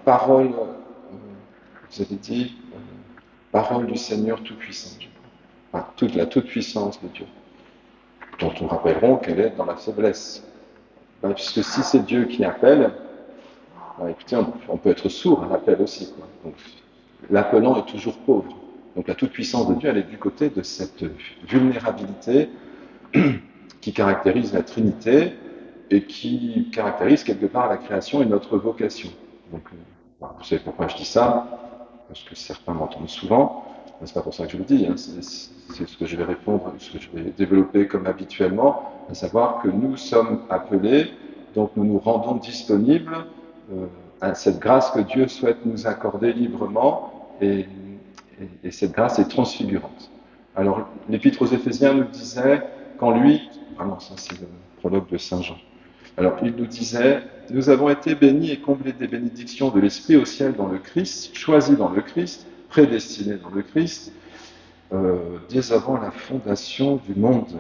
parole, vous avez dit, parole du Seigneur Tout-Puissant, je crois. Enfin, toute la toute-puissance de Dieu, dont nous rappellerons qu'elle est dans la faiblesse. Puisque si c'est Dieu qui appelle, écoutez, on peut être sourd à l'appel aussi, quoi. Donc, l'appelant est toujours pauvre. Donc la toute-puissance de Dieu, elle est du côté de cette vulnérabilité qui caractérise la Trinité et qui caractérise quelque part la création et notre vocation. Donc, vous savez pourquoi je dis ça? Parce que certains m'entendent souvent. C'est pas pour ça que je le dis, hein. C'est ce que je vais répondre, ce que je vais développer comme habituellement, à savoir que nous sommes appelés, donc nous nous rendons disponibles à cette grâce que Dieu souhaite nous accorder librement, et cette grâce est transfigurante. Alors, l'Épître aux Éphésiens nous disait, quand lui, non, ça c'est le prologue de Saint Jean. Alors, il nous disait, nous avons été bénis et comblés des bénédictions de l'Esprit au ciel dans le Christ, choisis dans le Christ, prédestinés dans le Christ, dès avant la fondation du monde.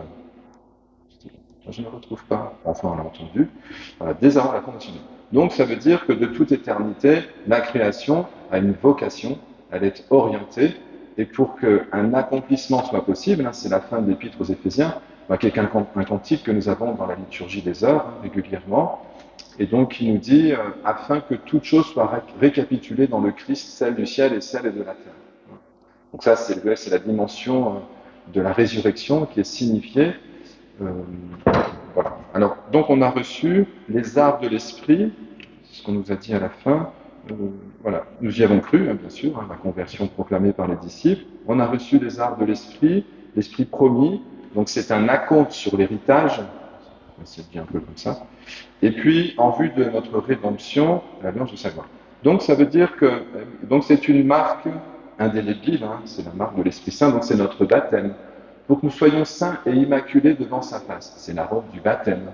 Je ne le retrouve pas, enfin on l'a entendu, voilà, dès avant la fondation du monde. Donc ça veut dire que de toute éternité, la création a une vocation, elle est orientée, et pour qu'un accomplissement soit possible, hein, c'est la fin de l'Épître aux Éphésiens, qui est un cantique que nous avons dans la liturgie des heures, hein, régulièrement, et donc qui nous dit afin que toute chose soit récapitulée dans le Christ, celle du ciel et celle de la terre. Donc ça, c'est la dimension de la résurrection qui est signifiée. Voilà. Alors, donc on a reçu les arts de l'esprit, c'est ce qu'on nous a dit à la fin. Voilà, nous y avons cru, hein, bien sûr, hein, la conversion proclamée par les disciples. On a reçu les arts de l'esprit promis. Donc c'est un acompte sur l'héritage. C'est dit un peu comme ça. Et puis, en vue de notre rédemption, l'alliance du savoir. Donc ça veut dire que donc c'est une marque indélébile, hein, c'est la marque de l'Esprit Saint, donc c'est notre baptême. Pour que nous soyons saints et immaculés devant sa face. C'est la robe du baptême.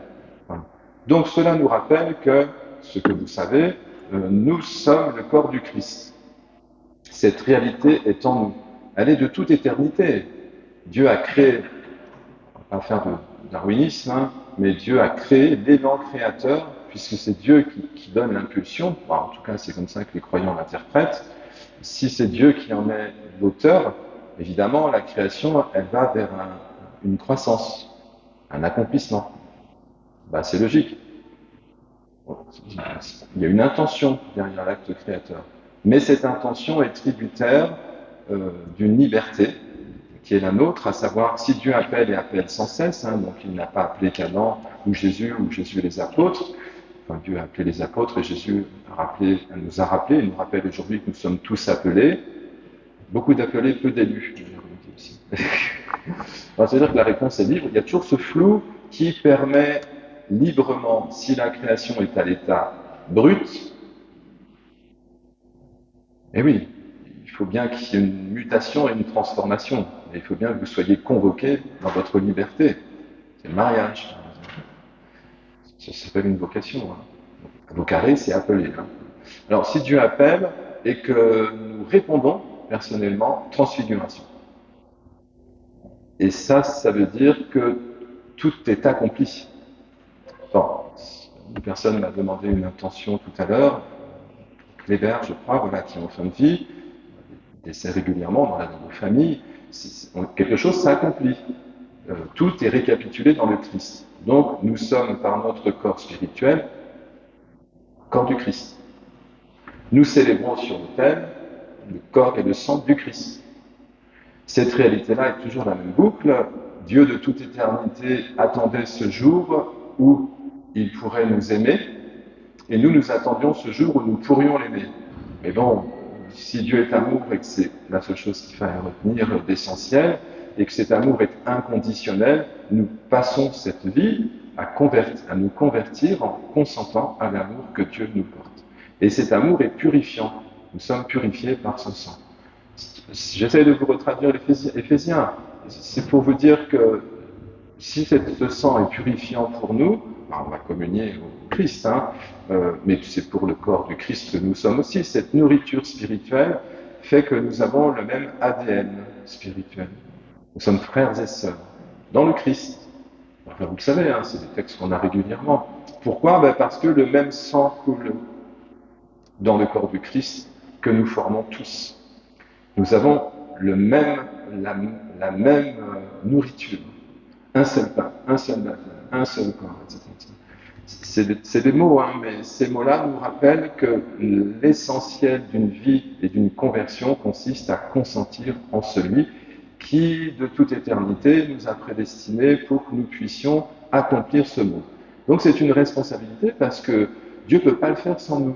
Voilà. Donc cela nous rappelle que, ce que vous savez, nous sommes le corps du Christ. Cette réalité est en nous. Elle est de toute éternité. Dieu a créé, on va pas faire de darwinisme, hein, mais Dieu a créé l'élan créateur, puisque c'est Dieu qui donne l'impulsion. Bon, en tout cas, c'est comme ça que les croyants l'interprètent. Si c'est Dieu qui en est l'auteur, évidemment, la création, elle va vers une croissance, un accomplissement. C'est logique. Il y a une intention derrière l'acte créateur. Mais cette intention est tributaire d'une liberté qui est la nôtre, à savoir si Dieu appelle et appelle sans cesse, hein, donc il n'a pas appelé qu'Adam ou Jésus et les apôtres. Enfin, Dieu a appelé les apôtres et Jésus nous a rappelé, il nous rappelle aujourd'hui que nous sommes tous appelés. Beaucoup d'appelés, peu d'élus, je vais remonter aussi. C'est-à-dire que la réponse est libre. Il y a toujours ce flou qui permet librement, si la création est à l'état brut, et oui, il faut bien qu'il y ait une mutation et une transformation. Et il faut bien que vous soyez convoqués dans votre liberté. C'est le mariage. Ça s'appelle une vocation. Hein. Vocaré, c'est appeler. Hein. Alors, si Dieu appelle et que nous répondons personnellement, transfiguration. Et ça veut dire que tout est accompli. Bon, une personne m'a demandé une intention tout à l'heure, Kléber, je crois, voilà, qui est en fin de vie, décède régulièrement dans nos familles, quelque chose s'accomplit. Tout est récapitulé dans le Christ. Donc, nous sommes, par notre corps spirituel, corps du Christ. Nous célébrons sur l'autel le corps et le sang du Christ. Cette réalité-là est toujours la même boucle. Dieu de toute éternité attendait ce jour où il pourrait nous aimer, et nous attendions ce jour où nous pourrions l'aimer. Mais bon, si Dieu est amour et que c'est la seule chose qu'il faut retenir d'essentiel, et que cet amour est inconditionnel, nous passons cette vie à nous convertir en consentant à l'amour que Dieu nous porte. Et cet amour est purifiant. Nous sommes purifiés par son sang. J'essaie de vous retraduire l'Éphésiens. C'est pour vous dire que si ce sang est purifiant pour nous, on va communier au Christ, hein, mais c'est pour le corps du Christ que nous sommes aussi. Cette nourriture spirituelle fait que nous avons le même ADN spirituel. Nous sommes frères et sœurs dans le Christ. Enfin, vous le savez, hein, c'est des textes qu'on a régulièrement. Pourquoi ? Parce que le même sang coule. dans le corps du Christ que nous formons tous. Nous avons la même nourriture, un seul pain, un seul baptême, un seul corps, etc. C'est des mots, hein, mais ces mots-là nous rappellent que l'essentiel d'une vie et d'une conversion consiste à consentir en celui qui, de toute éternité, nous a prédestinés pour que nous puissions accomplir ce mot. Donc c'est une responsabilité parce que Dieu ne peut pas le faire sans nous.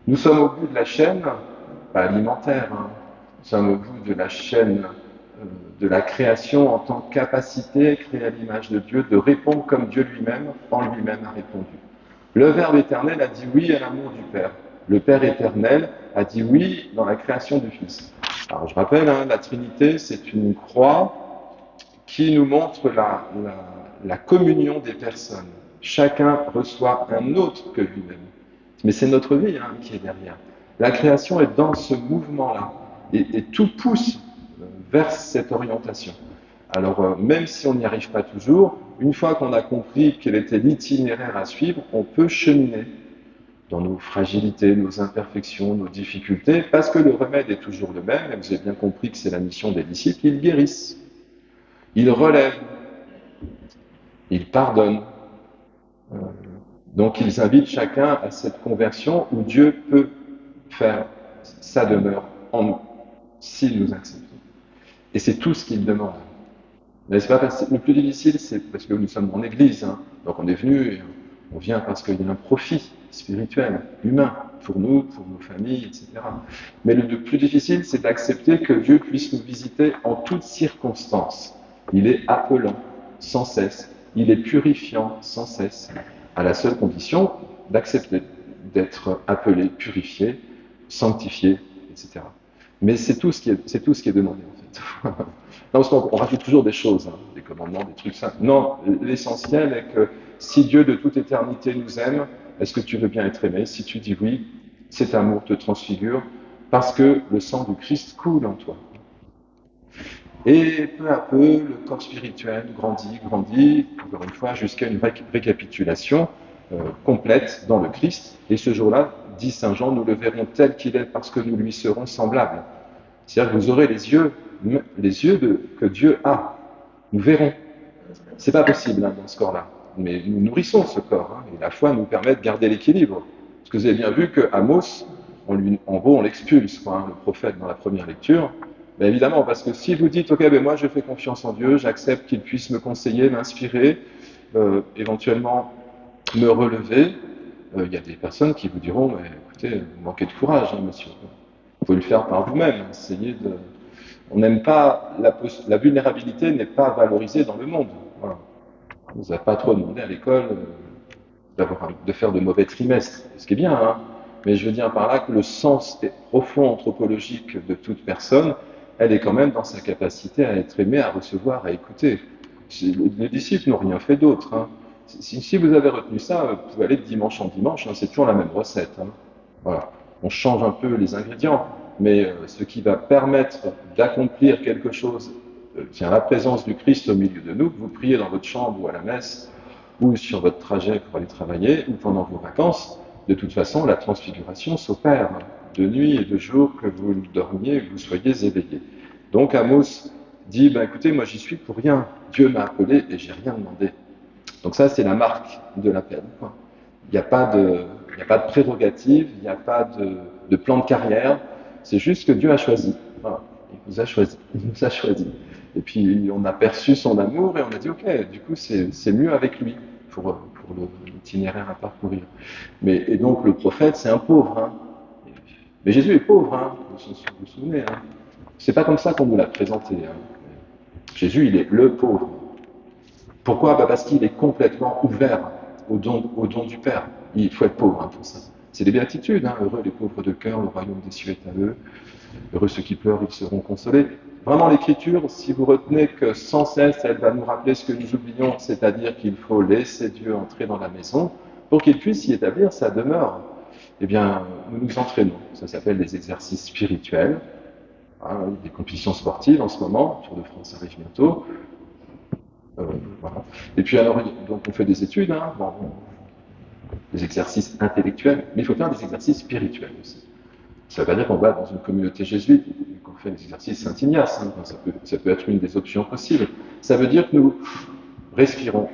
Nous sommes au bout de la chaîne, pas alimentaire, hein, nous sommes au bout de la chaîne de la création en tant que capacité créée à l'image de Dieu de répondre comme Dieu lui-même, en lui-même a répondu. Le Verbe éternel a dit oui à l'amour du Père. Le Père éternel a dit oui dans la création du Fils. Alors je rappelle, hein, la Trinité, c'est une croix qui nous montre la communion des personnes. Chacun reçoit un autre que lui-même. Mais c'est notre vie, hein, qui est derrière. La création est dans ce mouvement-là. Et tout pousse vers cette orientation. Alors, même si on n'y arrive pas toujours, une fois qu'on a compris quel était l'itinéraire à suivre, on peut cheminer dans nos fragilités, nos imperfections, nos difficultés, parce que le remède est toujours le même, et vous avez bien compris que c'est la mission des disciples, ils guérissent, ils relèvent, ils pardonnent. Donc ils invitent chacun à cette conversion où Dieu peut faire sa demeure en nous, s'il nous accepte. Et c'est tout ce qu'il demande. Mais c'est pas le plus difficile, c'est parce que nous sommes en église, hein. Donc on est venu, et on vient parce qu'il y a un profit spirituel, humain, pour nous, pour nos familles, etc. Mais le plus difficile, c'est d'accepter que Dieu puisse nous visiter en toutes circonstances. Il est appelant, sans cesse. Il est purifiant, sans cesse. À la seule condition d'accepter d'être appelé, purifié, sanctifié, etc. Mais c'est tout ce qui est demandé, en fait. Non, parce qu'on rajoute toujours des choses, hein, des commandements, des trucs simples. Non, l'essentiel est que si Dieu de toute éternité nous aime, est-ce que tu veux bien être aimé? Si tu dis oui, cet amour te transfigure parce que le sang du Christ coule en toi. Et peu à peu, le corps spirituel grandit, encore une fois, jusqu'à une récapitulation complète dans le Christ. Et ce jour-là, dit Saint Jean, nous le verrons tel qu'il est parce que nous lui serons semblables. C'est-à-dire que vous aurez les yeux que Dieu a. Nous verrons. C'est pas possible, hein, dans ce corps-là. Mais nous nourrissons ce corps, hein, et la foi nous permet de garder l'équilibre. Parce que vous avez bien vu que Amos, en gros, on l'expulse, quoi, hein, le prophète, dans la première lecture. Mais évidemment, parce que si vous dites, ok, ben moi je fais confiance en Dieu, j'accepte qu'il puisse me conseiller, m'inspirer, éventuellement me relever, il y a des personnes qui vous diront, mais écoutez, vous manquez de courage, hein, monsieur. Vous pouvez le faire par vous-même, essayez de... On n'aime pas, la vulnérabilité n'est pas valorisée dans le monde. Voilà. On nous a pas trop demandé à l'école de faire de mauvais trimestres, ce qui est bien, hein. Mais je veux dire par là que le sens profond anthropologique de toute personne, elle est quand même dans sa capacité à être aimée, à recevoir, à écouter. Les disciples n'ont rien fait d'autre, hein. Si vous avez retenu ça, vous pouvez aller de dimanche en dimanche, hein, c'est toujours la même recette, hein. Voilà. On change un peu les ingrédients, mais ce qui va permettre d'accomplir quelque chose, tient la présence du Christ au milieu de nous, que vous priez dans votre chambre ou à la messe, ou sur votre trajet pour aller travailler, ou pendant vos vacances, de toute façon, la transfiguration s'opère de nuit et de jour, que vous dormiez, que vous soyez éveillés. Donc Amos dit, ben écoutez, moi j'y suis pour rien. Dieu m'a appelé et j'ai rien demandé. Donc ça, c'est la marque de l'appel. Il n'y a pas de prérogative, il n'y a pas de plan de carrière. C'est juste que Dieu a choisi. Voilà. Il vous a choisi. Il nous a choisi. Et puis on a perçu son amour et on a dit, ok, du coup c'est mieux avec lui pour l'itinéraire à parcourir. Et donc le prophète, c'est un pauvre. Hein. Mais Jésus est pauvre, hein. Vous vous souvenez. Hein. C'est pas comme ça qu'on nous l'a présenté. Hein. Jésus, il est le pauvre. Pourquoi? Parce qu'il est complètement ouvert au don du Père. Il faut être pauvre, hein, pour ça. C'est des béatitudes, hein. Heureux les pauvres de cœur, le royaume des cieux est à eux. Heureux ceux qui pleurent, ils seront consolés. Vraiment, l'Écriture, si vous retenez que sans cesse, elle va nous rappeler ce que nous oublions, c'est-à-dire qu'il faut laisser Dieu entrer dans la maison pour qu'il puisse y établir sa demeure. Eh bien, nous nous entraînons. Ça s'appelle des exercices spirituels. Hein, des compétitions sportives en ce moment, Tour de France arrive bientôt. Voilà. Et puis alors, donc on fait des études. Hein. Bon, des exercices intellectuels, mais il faut faire des exercices spirituels aussi. Ça ne veut pas dire qu'on va dans une communauté jésuite et qu'on fait des exercices Saint-Ignace, hein. Ça peut être une des options possibles. Ça veut dire que nous respirons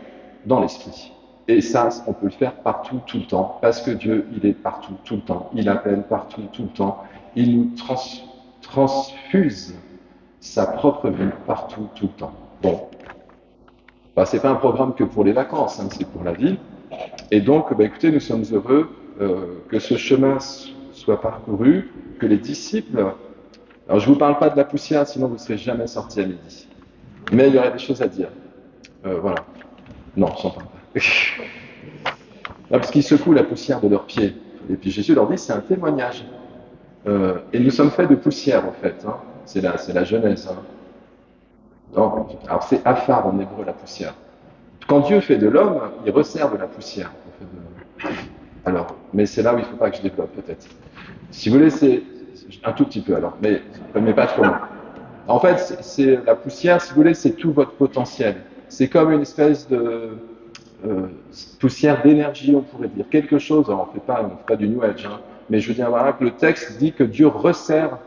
dans l'esprit. Et ça, on peut le faire partout, tout le temps, parce que Dieu, il est partout, tout le temps. Il appelle partout, tout le temps. Il nous transfuse sa propre vie partout, tout le temps. Bon, bah, c'est pas un programme que pour les vacances, hein, c'est pour la vie. Et donc, bah, écoutez, nous sommes heureux que ce chemin soit parcouru, que les disciples... Alors, je ne vous parle pas de la poussière, sinon vous ne serez jamais sortis à midi. Mais il y aurait des choses à dire. Voilà. Non, je n'en parle pas. Là, parce qu'ils secouent la poussière de leurs pieds. Et puis Jésus leur dit, c'est un témoignage. Et nous sommes faits de poussière, en fait. Hein. C'est la Genèse. Hein. Non, alors c'est afar en hébreu, la poussière. Quand Dieu fait de l'homme, il resserre de la poussière. Alors, mais c'est là où il ne faut pas que je développe, peut-être. Si vous voulez, c'est un tout petit peu, alors, mais pas trop loin. En fait, c'est la poussière, si vous voulez, c'est tout votre potentiel. C'est comme une espèce de poussière d'énergie, on pourrait dire. Quelque chose, alors on ne fait pas du New Age, hein, mais je veux dire voilà, que le texte dit que Dieu resserre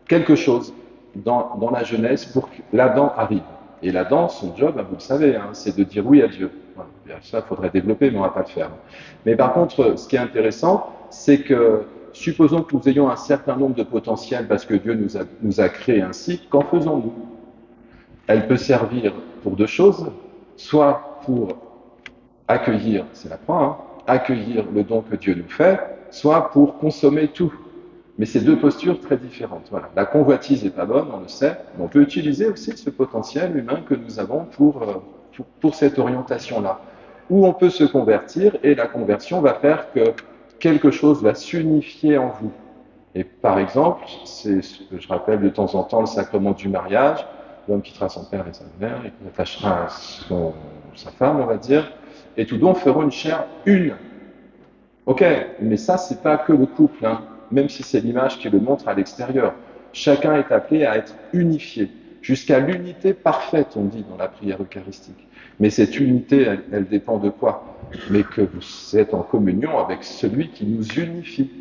quelque chose dans la Genèse pour que l'Adam arrive. Et l'Adam, son job, vous le savez, hein, c'est de dire oui à Dieu. Voilà. Ça, il faudrait développer, mais on ne va pas le faire. Mais par contre, ce qui est intéressant, c'est que supposons que nous ayons un certain nombre de potentiels parce que Dieu nous a créés ainsi, qu'en faisons-nous? Elle peut servir pour deux choses, soit pour accueillir, c'est la croix, hein, accueillir le don que Dieu nous fait, soit pour consommer tout. Mais c'est deux postures très différentes. Voilà. La convoitise n'est pas bonne, on le sait, mais on peut utiliser aussi ce potentiel humain que nous avons pour cette orientation-là. Où on peut se convertir, et la conversion va faire que quelque chose va s'unifier en vous. Et par exemple, c'est ce que je rappelle de temps en temps, le sacrement du mariage, l'homme quittera son père et sa mère, il attachera sa femme, on va dire, et tous deux feront une chair une. Ok, mais ça, c'est pas que le couple, hein, même si c'est l'image qui le montre à l'extérieur. Chacun est appelé à être unifié, jusqu'à l'unité parfaite, on dit dans la prière eucharistique. Mais cette unité, elle dépend de quoi? Mais que vous êtes en communion avec celui qui nous unifie.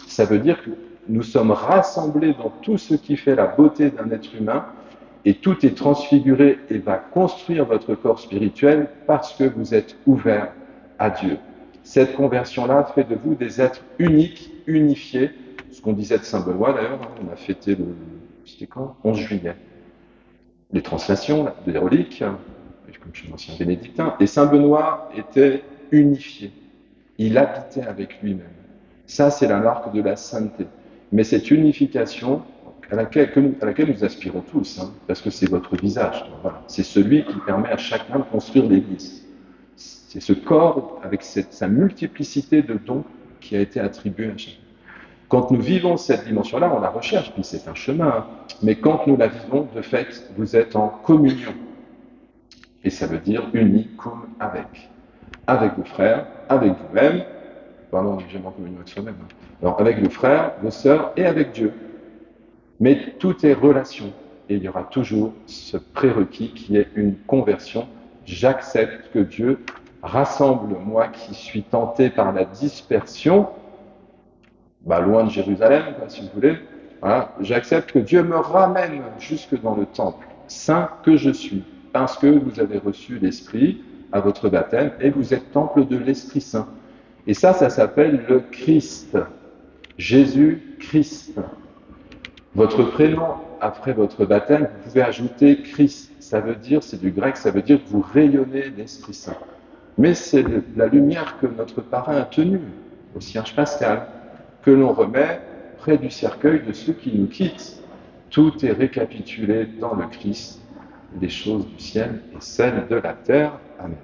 Ça veut dire que nous sommes rassemblés dans tout ce qui fait la beauté d'un être humain, et tout est transfiguré et va construire votre corps spirituel parce que vous êtes ouverts à Dieu. Cette conversion-là fait de vous des êtres uniques, unifiés. Ce qu'on disait de Saint Benoît d'ailleurs, on a fêté c'était quand 11 juillet. Les translations, les reliques, comme je suis un ancien bénédictin, et Saint Benoît était unifié. Il habitait avec lui-même. Ça, c'est la marque de la sainteté. Mais cette unification à laquelle nous aspirons tous, hein, parce que c'est votre visage. Voilà. C'est celui qui permet à chacun de construire l'Église. C'est ce corps avec sa multiplicité de dons qui a été attribué à chacun. Quand nous vivons cette dimension-là, on la recherche, puis c'est un chemin, hein, mais quand nous la vivons, de fait, vous êtes en communion. Et ça veut dire unicum avec vos frères, avec vous-même, pardon, j'aime en communion avec soi-même, hein. Alors avec vos frères, vos sœurs et avec Dieu. Mais tout est relation, et il y aura toujours ce prérequis qui est une conversion. J'accepte que Dieu rassemble moi qui suis tenté par la dispersion, loin de Jérusalem, si vous voulez. Voilà. J'accepte que Dieu me ramène jusque dans le temple, saint que je suis, parce que vous avez reçu l'Esprit à votre baptême, et vous êtes temple de l'Esprit Saint. Et ça s'appelle le Christ. Jésus-Christ. Votre prénom, après votre baptême, vous pouvez ajouter Christ. Ça veut dire, c'est du grec, ça veut dire que vous rayonnez l'Esprit Saint. Mais c'est la lumière que notre parrain a tenue au Cierge Pascal, que l'on remet près du cercueil de ceux qui nous quittent. Tout est récapitulé dans le Christ, les choses du ciel et celles de la terre. Amen.